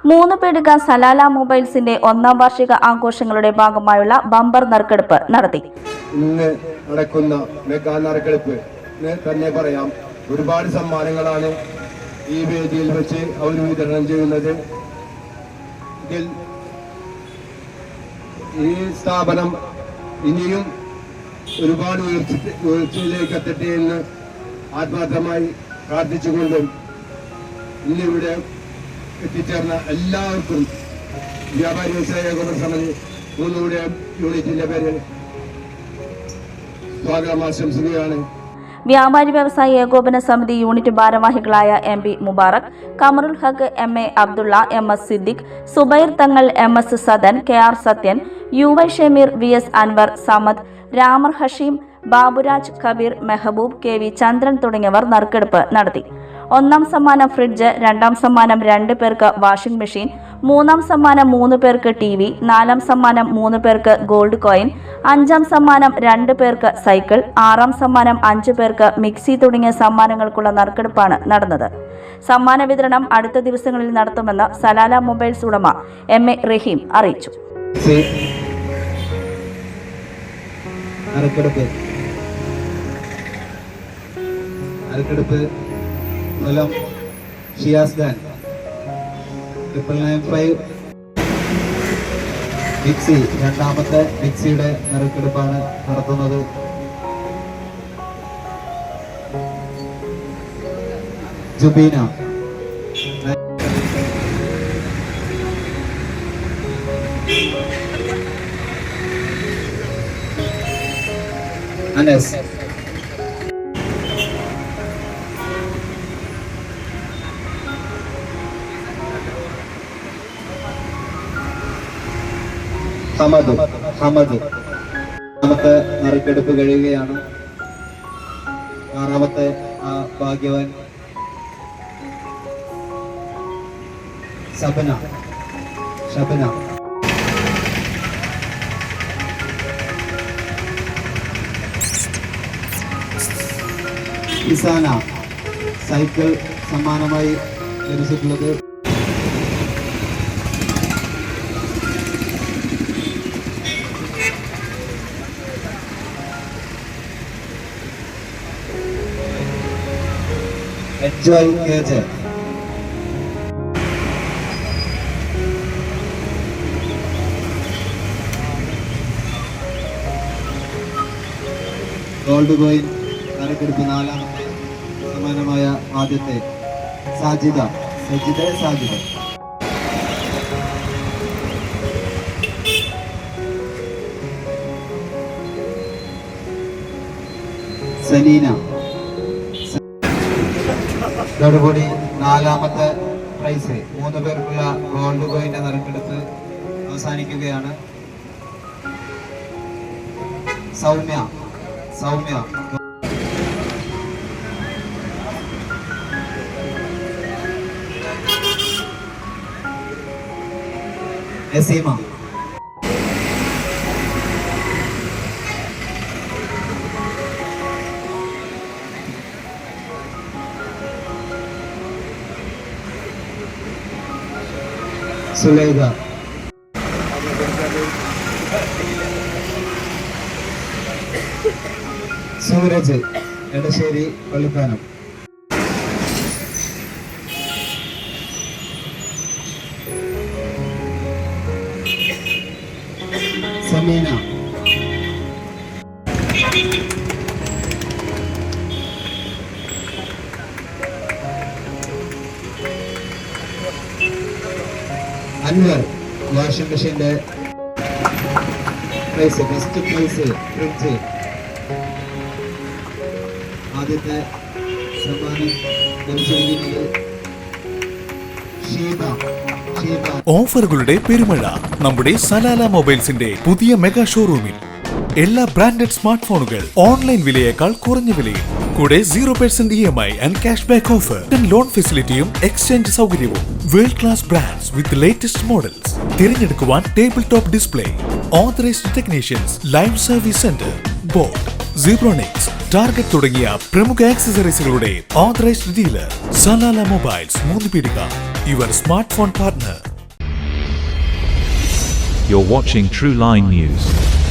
3 പീടിക സലാല മൊബൈൽസിന്റെ 1ാം വാർഷിക ആഘോഷങ്ങളുടെ ഭാഗമായുള്ള ബമ്പർ നറുക്കെടുപ്പ് നടത്തി. ഇന്ന് നടക്കുന്ന മെഗാ നറുക്കെടുപ്പ് തന്നെ പറയാം, ഒരുപാട് സമ്മാനങ്ങളാണ് ഈ വേദിയിൽ വെച്ച് അവർ വിതരണം ചെയ്യുന്നത്. ഇതിൽ ഈ സ്ഥാപനം ഇനിയും ഒരുപാട് ഉയർച്ചയിലേക്ക് എത്തട്ടെ എന്ന് ആത്മാർത്ഥമായി പ്രാർത്ഥിച്ചുകൊണ്ടും ഇന്നിവിടെ എത്തിച്ചേർന്ന എല്ലാവർക്കും വ്യാപാരി വ്യവസായ ഏകോപന സമിതി 3 യൂണിറ്റിന്റെ പേരിൽ സ്വാഗതം ആശംസിക്കുകയാണ്. വ്യാപാരി വ്യവസായ ഏകോപന സമിതി യൂണിറ്റ് ഭാരവാഹികളായ MP മുബാറക്, കമറുൽ ഹക്ക്, MA Abdulla, MS Siddique, Zubair Thangal, MS Sadan, KR Sathyan, UY Shameer, VS Anwar, Samad, Ramar Hashim, Baburaj, Kabeer, Mehboob, KV Chandran തുടങ്ങിയവർ നറുക്കെടുപ്പ് നടത്തി. 1ാം സമ്മാനം ഫ്രിഡ്ജ്, 2ാം സമ്മാനം 2 പേർക്ക് വാഷിംഗ് മെഷീൻ, 3ാം സമ്മാനം 3 പേർക്ക് TV, 4ാം സമ്മാനം 3 പേർക്ക് ഗോൾഡ് കോയിൻ, 5ാം സമ്മാനം 2 പേർക്ക് സൈക്കിൾ, 6ാം സമ്മാനം 5 പേർക്ക് മിക്സി തുടങ്ങിയ സമ്മാനങ്ങൾക്കുള്ള നറുക്കെടുപ്പാണ് നടന്നത്. സമ്മാന വിതരണം അടുത്ത ദിവസങ്ങളിൽ നടത്തുമെന്ന് സലാല മൊബൈൽസ് ഉടമ MA റഹീം അറിയിച്ചു. കൊല്ലം ഷിയാസ് ഖാൻ 995 മിക്സി, 2ാമത്തെ മിക്സിയുടെ നറുക്കെടുപ്പാണ് നടത്തുന്നത്. ജുബീന അനസ് ഹമദ് നമുക്ക് നറുക്കെടുപ്പ് കഴിയുകയാണ്. 6ാമത്തെ ഭാഗ്യവാൻ ഷബന ഇസാന സൈക്കിൾ സമ്മാനമായി ലഭിച്ചിട്ടുള്ളത്. എൻജോയ് KJ ഗോൾഡ് കോയിൻ നറുക്കെടുപ്പ് 4ാമത്തെ സമ്മാനമായ ആദ്യത്തെ സാജിദ സലീന. ഇതോടുകൂടി 4ാമത്തെ പ്രൈസ് 3 പേർക്കുള്ള ഗോൾഡ് കോയിന്റെ നറുക്കെടുപ്പ് അവസാനിക്കുകയാണ്. സൗമ്യ നസീമ സുലൈഖ സൂരജ് എടശ്ശേരി പള്ളിക്കാനം സമീന അൻവർ വാഷിംഗ് മെഷീന്റെ ബെസ്റ്റ് പ്രൈസ് ഫ്രിഡ്ജ്. ആദ്യത്തെ സമ്മാനം ലഭിച്ചിരിക്കുന്നത് ഷീബ. ഓഫറുകളുടെ പെരുമഴ നമ്മുടെ സലാല മൊബൈൽസിന്റെ പുതിയ മെഗാ ഷോറൂമിൽ. എല്ലാ ബ്രാൻഡഡ് സ്മാർട്ട് ഫോണുകൾ ഓൺലൈൻ വിലയേക്കാൾ കുറഞ്ഞ വിലയിൽ. കൂടെ 0% EMI and cash back offer, loan ഫെസിലിറ്റിയും എക്സ്ചേഞ്ച് സൗകര്യവും. World class brands with latest models. തിരഞ്ഞെടുക്കുവാൻ table top display, authorised technicians, live service centre, boAt, Zebronics, Target തുടങ്ങിയ പ്രമുഖ ആക്സസറീസുകളുടെ ഓതറൈസ്ഡ് ഡീലർ സലാല മൊബൈൽസ് 3 പീടിക, your smart phone partner. You're watching True Line News.